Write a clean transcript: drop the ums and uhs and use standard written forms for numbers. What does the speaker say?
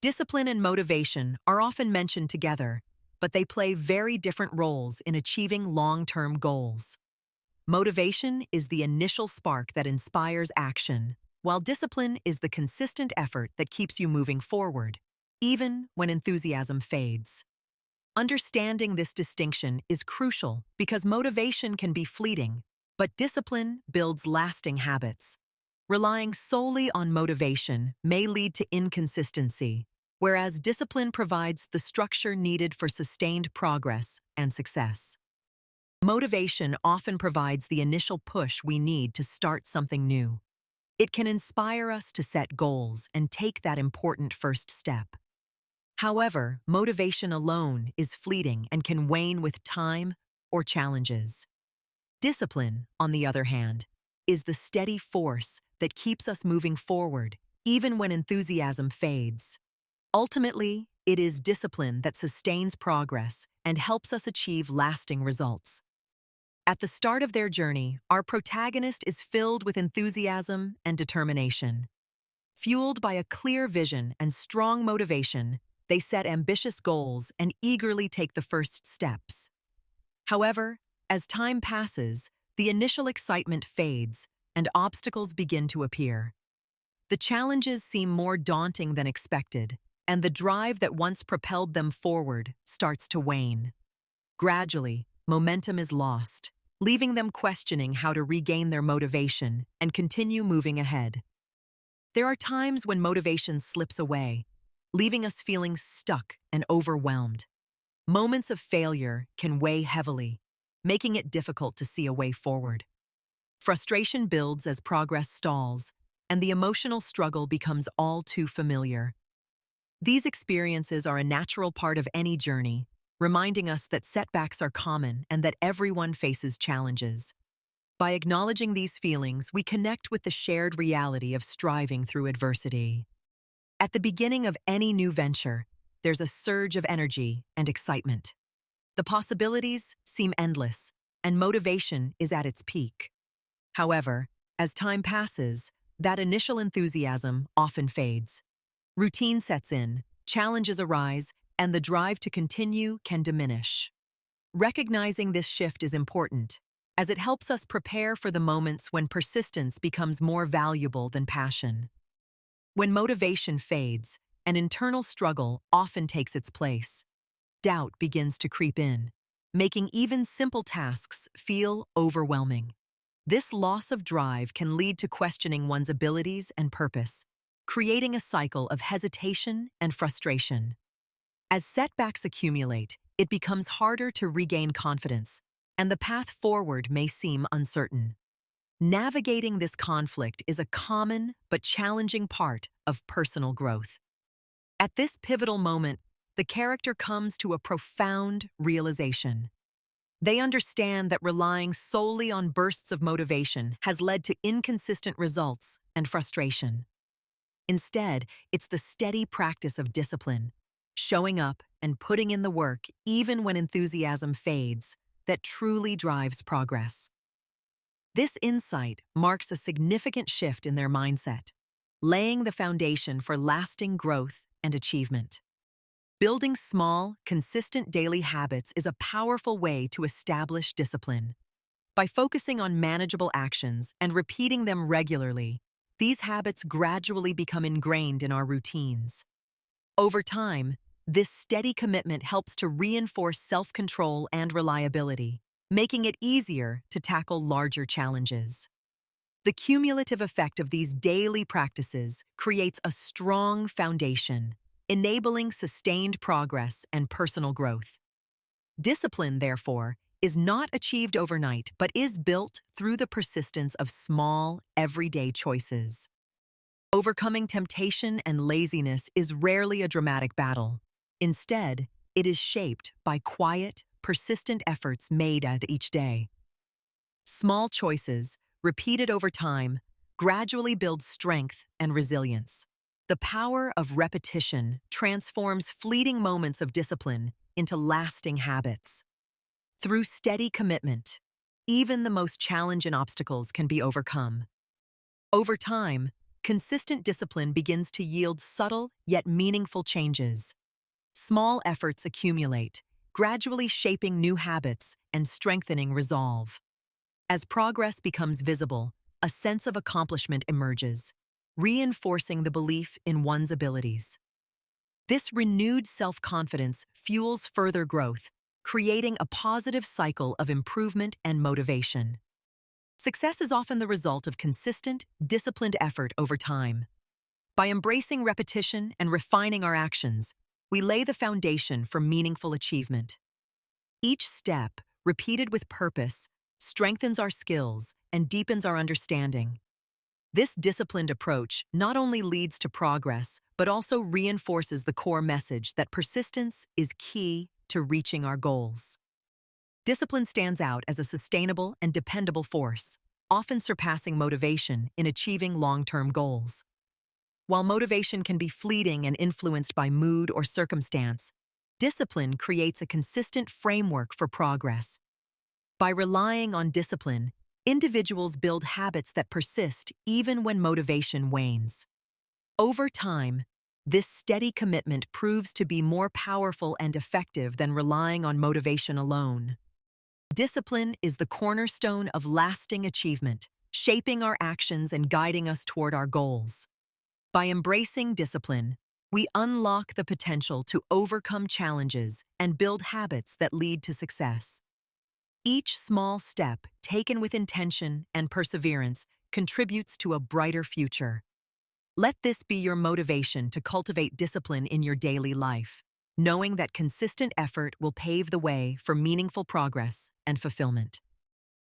Discipline and motivation are often mentioned together, but they play very different roles in achieving long-term goals. Motivation is the initial spark that inspires action, while discipline is the consistent effort that keeps you moving forward, even when enthusiasm fades. Understanding this distinction is crucial because motivation can be fleeting, but discipline builds lasting habits. Relying solely on motivation may lead to inconsistency, whereas discipline provides the structure needed for sustained progress and success. Motivation often provides the initial push we need to start something new. It can inspire us to set goals and take that important first step. However, motivation alone is fleeting and can wane with time or challenges. Discipline, on the other hand, is the steady force that keeps us moving forward, even when enthusiasm fades. Ultimately, it is discipline that sustains progress and helps us achieve lasting results. At the start of their journey, our protagonist is filled with enthusiasm and determination. Fueled by a clear vision and strong motivation, they set ambitious goals and eagerly take the first steps. However, as time passes, the initial excitement fades and obstacles begin to appear. The challenges seem more daunting than expected, and the drive that once propelled them forward starts to wane. Gradually, momentum is lost, leaving them questioning how to regain their motivation and continue moving ahead. There are times when motivation slips away, leaving us feeling stuck and overwhelmed. Moments of failure can weigh heavily, making it difficult to see a way forward. Frustration builds as progress stalls, and the emotional struggle becomes all too familiar. These experiences are a natural part of any journey, reminding us that setbacks are common and that everyone faces challenges. By acknowledging these feelings, we connect with the shared reality of striving through adversity. At the beginning of any new venture, there's a surge of energy and excitement. The possibilities seem endless, and motivation is at its peak. However, as time passes, that initial enthusiasm often fades. Routine sets in, challenges arise, and the drive to continue can diminish. Recognizing this shift is important, as it helps us prepare for the moments when persistence becomes more valuable than passion. When motivation fades, an internal struggle often takes its place. Doubt begins to creep in, making even simple tasks feel overwhelming. This loss of drive can lead to questioning one's abilities and purpose, creating a cycle of hesitation and frustration. As setbacks accumulate, it becomes harder to regain confidence, and the path forward may seem uncertain. Navigating this conflict is a common but challenging part of personal growth. At this pivotal moment, the character comes to a profound realization. They understand that relying solely on bursts of motivation has led to inconsistent results and frustration. Instead, it's the steady practice of discipline, showing up and putting in the work even when enthusiasm fades, that truly drives progress. This insight marks a significant shift in their mindset, laying the foundation for lasting growth and achievement. Building small, consistent daily habits is a powerful way to establish discipline. By focusing on manageable actions and repeating them regularly, these habits gradually become ingrained in our routines. Over time, this steady commitment helps to reinforce self-control and reliability, making it easier to tackle larger challenges. The cumulative effect of these daily practices creates a strong foundation, enabling sustained progress and personal growth. Discipline, therefore, is not achieved overnight, but is built through the persistence of small, everyday choices. Overcoming temptation and laziness is rarely a dramatic battle. Instead, it is shaped by quiet, persistent efforts made each day. Small choices, repeated over time, gradually build strength and resilience. The power of repetition transforms fleeting moments of discipline into lasting habits. Through steady commitment, even the most challenging obstacles can be overcome. Over time, consistent discipline begins to yield subtle yet meaningful changes. Small efforts accumulate, gradually shaping new habits and strengthening resolve. As progress becomes visible, a sense of accomplishment emerges, reinforcing the belief in one's abilities. This renewed self-confidence fuels further growth, creating a positive cycle of improvement and motivation. Success is often the result of consistent, disciplined effort over time. By embracing repetition and refining our actions, we lay the foundation for meaningful achievement. Each step, repeated with purpose, strengthens our skills and deepens our understanding. This disciplined approach not only leads to progress, but also reinforces the core message that persistence is key to reaching our goals. Discipline stands out as a sustainable and dependable force, often surpassing motivation in achieving long-term goals. While motivation can be fleeting and influenced by mood or circumstance, discipline creates a consistent framework for progress. By relying on discipline, individuals build habits that persist even when motivation wanes. Over time, this steady commitment proves to be more powerful and effective than relying on motivation alone. Discipline is the cornerstone of lasting achievement, shaping our actions and guiding us toward our goals. By embracing discipline, we unlock the potential to overcome challenges and build habits that lead to success. Each small step, taken with intention and perseverance, contributes to a brighter future. Let this be your motivation to cultivate discipline in your daily life, knowing that consistent effort will pave the way for meaningful progress and fulfillment.